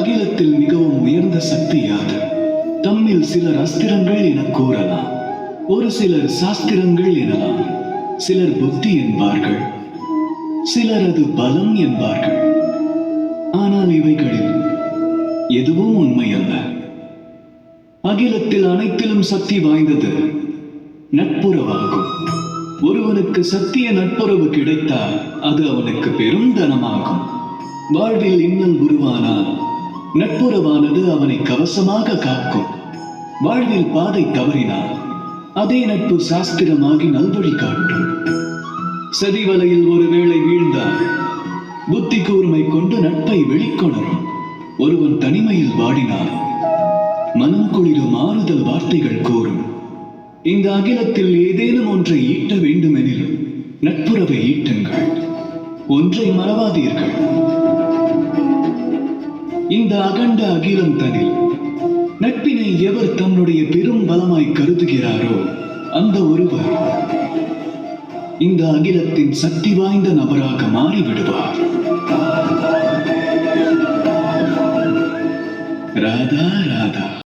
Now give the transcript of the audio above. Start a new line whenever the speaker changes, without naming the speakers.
அகிலத்தில் மிகவும் உயர்ந்த சக்தி யாது? தம்மில் சிலர் அஸ்திரங்கள் என கூறலாம், ஒரு சிலர் சாஸ்திரங்கள் எனலாம், சிலர் புத்தி என்பார்கள், சிலர் அது பலம் என்பார்கள். ஆனால் இவைகளில் எதுவும் உண்மையல்ல. அகிலத்தில் அனைத்திலும் சக்தி வாய்ந்தது நட்புறவாகும். ஒருவனுக்கு சத்திய நட்புறவு கிடைத்தால் அது அவனுக்கு பெரும் தனமாகும். வாழ்வில் இன்னல் உருவானால் நட்புறவானது அவனை கவசமாக காக்கும். வாழ்வில் பாதை தவறினால் அதே நட்பு சாஸ்திரமாகி நல்வழி காட்டும். சதிவலையில் ஒருவேளை வீழ்ந்தால் புத்தி கூர்மை கொண்டு நட்பை வெளிக்கொணரும். ஒருவன் தனிமையில் வாடினால் மனம் குளிரும் ஆறுதல் வார்த்தைகள் கூறும். இந்த அகிலத்தில் ஏதேனும் ஒன்றை ஈட்ட வேண்டுமெனில் நட்புறவை ஈட்டுங்கள். ஒன்றை மறவாதீர்கள். இந்த அகண்ட அகிலம் தனில் நட்பினை எவர் தன்னுடைய பெரும் பலமாய் கருதுகிறாரோ அந்த ஒருவர் இந்த அகிலத்தின் சக்தி வாய்ந்த நபராக மாறிவிடுவார்.